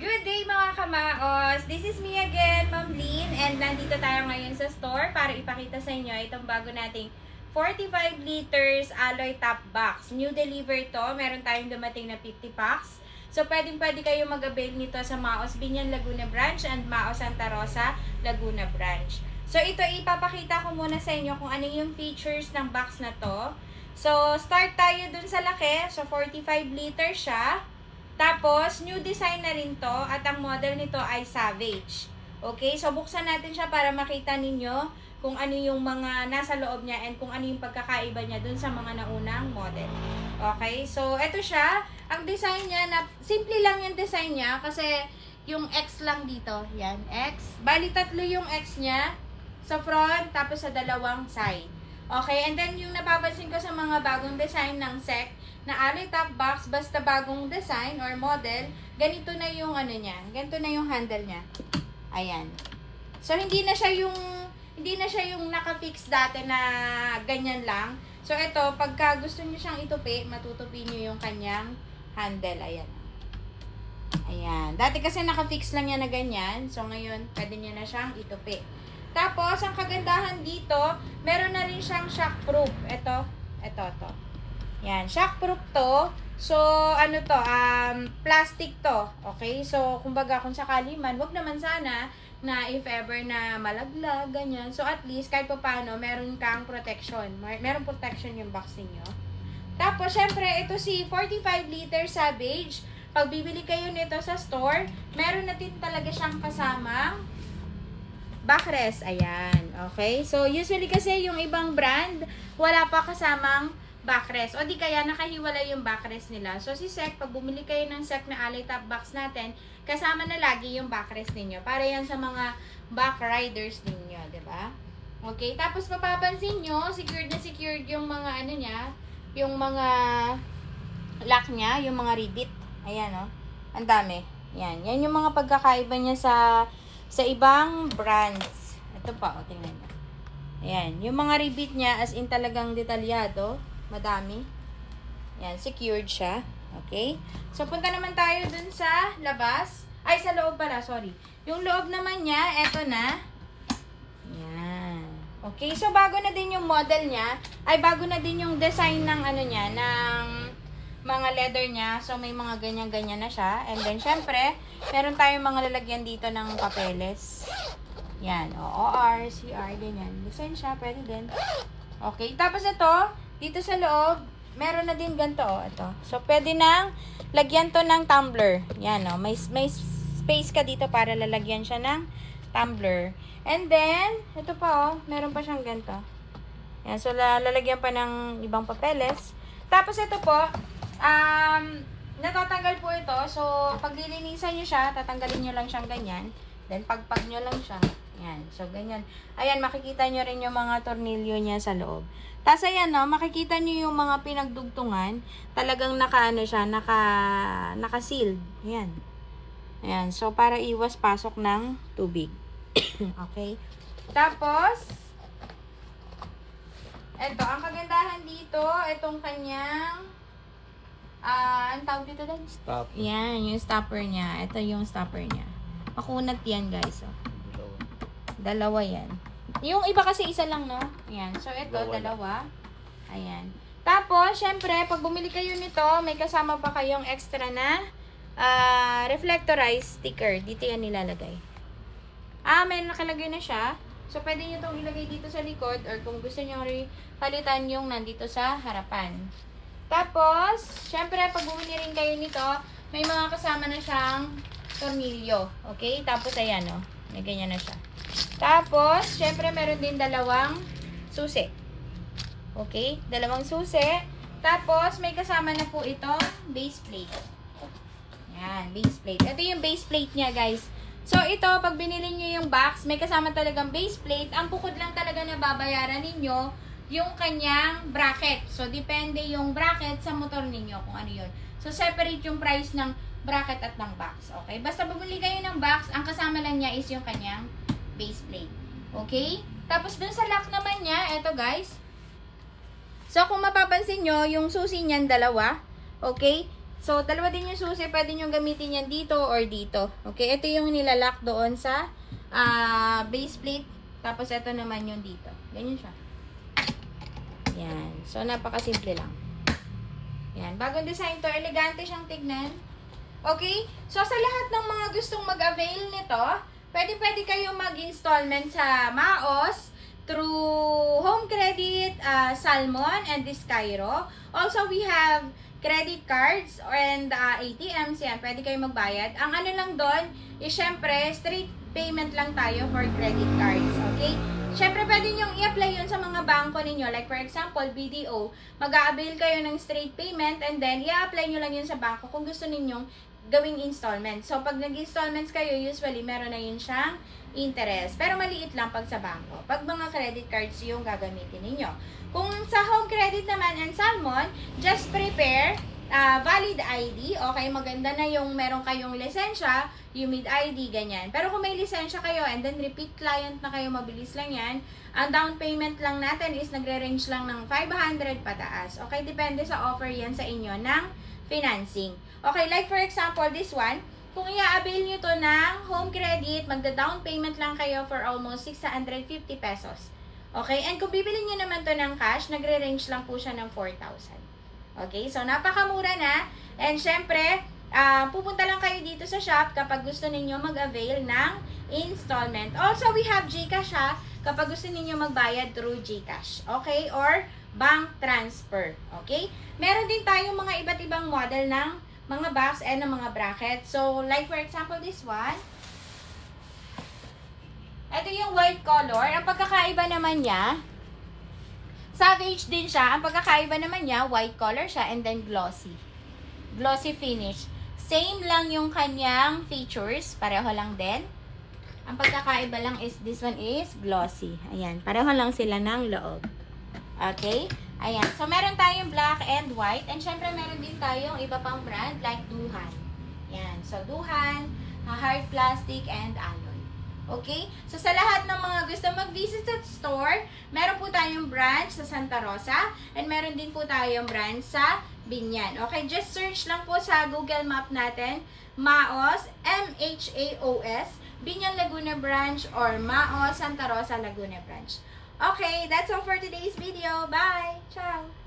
Good day mga kamaos! This is me again, Ma'am Lynn, and nandito tayo ngayon sa store para ipakita sa inyo itong bago nating 45 liters alloy top box. New delivery to, meron tayong dumating na 50 packs. So pwede kayo mag-avail nito sa Maos Binyan Laguna Branch and Maos Santa Rosa Laguna Branch. So ito ipapakita ko muna sa inyo kung ano yung features ng box na to. So start tayo dun sa laki, so 45 liters siya. Tapos, new design na rin to at ang model nito ay Savage. Okay, so buksan natin siya para makita ninyo kung ano yung mga nasa loob niya and kung ano yung pagkakaiba niya dun sa mga naunang model. Okay, so ito siya. Ang design niya, simple lang yung design niya kasi yung X lang dito. Yan, X. Bali, tatlo yung X niya sa front tapos sa dalawang side. Okay, and then yung napapansin ko sa mga bagong design ng SEC na alloy top box, basta bagong design or model, ganito na yung ano niya, ganito na yung handle niya. Ayan. So hindi na siya yung naka-fix dati na ganyan lang. So ito, pagka gusto niyo siyang itupi, matutupi niyo yung kanyang handle. Ayan. Ayan. Dati kasi naka-fix lang yan na ganyan. So ngayon, pwede niyo na siyang itupi. Tapos, ang kagandahan dito, meron na rin siyang shockproof. Ito. Yan, shockproof to. So, ano to, plastic to. Okay? So, kumbaga, kung sakali man, wag naman sana na if ever na malaglag, ganyan. So, at least, kahit pa paano, meron kang protection. Meron protection yung box ninyo. Tapos, syempre, ito si 45 liter Savage. Pag bibili kayo nito sa store, meron na din talaga siyang kasamang backrest. Ayan. Okay? So, usually kasi yung ibang brand, wala pa kasamang backrest. O di kaya nakahiwalay yung backrest nila. So, si SEC, pag bumili kayo ng SEC na alloy top box natin, kasama na lagi yung backrest ninyo. Para yan sa mga back riders ninyo. Diba? Okay? Tapos, mapapansin nyo, secured na secured yung mga ano niya, yung mga lock niya, yung mga rivet. Ayan, o. Ang dami. Yan. Yan yung mga pagkakaiba niya sa ibang brands. Ito pa, o, tingnan nyo. Ayan. Yung mga rivet niya, as in talagang detalyado. Madami. Yan, secured siya. Okay? So, punta naman tayo dun sa labas. Ay, sa loob pala, sorry. Yung loob naman niya, eto na. Yan. Okay, so bago na din yung model niya. Ay, bago na din yung design ng ano niya, ng mga leather niya. So, may mga ganyan-ganyan na siya. And then, syempre, meron tayong mga lalagyan dito ng papeles. Yan. OR, CR, ganyan. Lisensya, pwede din. Okay. Tapos ito, dito sa loob, meron na din ganito. Ito. So, pwede nang lagyan to ng tumbler. Yan, o. May space ka dito para lalagyan siya ng tumbler. And then, ito pa, o. Meron pa siyang ganito. Yan. So, lalagyan pa ng ibang papeles. Tapos, ito po, natatanggal po ito. So, pag lilinisan nyo siya, tatanggalin nyo lang siyang ganyan. Then, pagpag nyo lang siya. Yan. So, ganyan. Ayan, makikita nyo rin yung mga tornilyo niya sa loob. Tapos, ayan, no, makikita nyo yung mga pinagdugtungan. Talagang naka-ano siya, naka-sealed. Ayan. Ayan. So, para iwas pasok ng tubig. Okay. Tapos, eto, ang kagandahan dito, itong kanyang ang tawag dito din? Stop. Yan, yung stopper niya. Ito yung stopper niya. Makunat yan, guys. Oh. Dalawa yan. Yung iba kasi isa lang, no? Yan. So, ito, dalawa. Ayan. Tapos, syempre, pag bumili kayo nito, may kasama pa kayong extra na reflectorized sticker. Dito yan nilalagay. May nakalagay na siya. So, pwede nyo itong ilagay dito sa likod or kung gusto nyo palitan yung nandito sa harapan. Tapos, syempre, pag bumili rin kayo nito, may mga kasama na siyang tornilyo. Okay? Tapos, ayan, o. May ganyan na siya. Tapos, syempre, meron din dalawang susi. Okay? Dalawang susi. Tapos, may kasama na po itong base plate. Yan, base plate. Ito yung base plate niya, guys. So, ito, pag binili nyo yung box, may kasama talagang base plate. Ang bukod lang talaga na babayaran ninyo, yung kanyang bracket. So, depende yung bracket sa motor ninyo kung ano yun. So, separate yung price ng bracket at ng box. Okay? Basta bumili kayo ng box, ang kasama lang niya is yung kanyang base plate. Okay? Tapos, dun sa lock naman niya, eto guys. So, kung mapapansin nyo, yung susi niyan dalawa. Okay? So, dalawa din yung susi. Pwede nyo gamitin yan dito or dito. Okay, ito yung nilalak doon sa base plate. Tapos, ito naman yung dito. Ganyan siya. Yan. So, napakasimple lang. Yan. Bagong design to. Elegante siyang tignan. Okay? So, sa lahat ng mga gustong mag-avail nito, pwede kayo mag-installment sa Maos through Home Credit, Salmon, and Discairo. Also, we have credit cards and ATMs. Yan, pwede kayo magbayad. Ang ano lang doon is syempre, straight payment lang tayo for credit cards. Okay? Syempre, pwede nyo i-apply yun sa mga bangko ninyo. Like, for example, BDO. Mag-a-avail kayo ng straight payment and then i-apply nyo lang yun sa bangko kung gusto ninyong gawing installment. So, pag nag-installments kayo, usually, meron na yun siyang interest. Pero maliit lang pag sa bangko. Pag mga credit cards yung gagamitin ninyo. Kung sa Home Credit naman and Salmon, just prepare valid ID. Okay, maganda na yung meron kayong lisensya, humid ID, ganyan. Pero kung may lisensya kayo and then repeat client na kayo, mabilis lang yan. Ang down payment lang natin is nagre-range lang ng 500 pataas. Okay, depende sa offer yan sa inyo ng financing. Okay, like for example, this one, kung i-avail nyo to ng home credit, magda-down payment lang kayo for almost 650 pesos. Okay, and kung bibili nyo naman to ng cash, nagre-range lang po siya ng 4,000. Okay, so napakamura na. And syempre, pupunta lang kayo dito sa shop kapag gusto ninyo mag-avail ng installment. Also, we have GCash kapag gusto ninyo magbayad through GCash. Okay, or bank transfer. Okay, meron din tayong mga iba't ibang model ng mga box and ng mga bracket. So, like for example, this one. Ito yung white color. Ang pagkakaiba naman niya, Savage din siya. Ang pagkakaiba naman niya, white color siya and then glossy. Glossy finish. Same lang yung kanyang features. Pareho lang din. Ang pagkakaiba lang is, this one is glossy. Ayan. Pareho lang sila ng loob. Okay? Ayan. So, meron tayong black and white. And syempre, meron din tayong iba pang brand like Duhan. Ayan. So, Duhan, hard plastic, and alloy. Okay? So, sa lahat ng mga gusto mag-visit sa store, meron po tayong branch sa Santa Rosa and meron din po tayong branch sa Binyan. Okay? Just search lang po sa Google Map natin, Maos, M-H-A-O-S, Binyan Laguna Branch or Maos, Santa Rosa Laguna Branch. Okay, that's all for today's video. Bye! Ciao!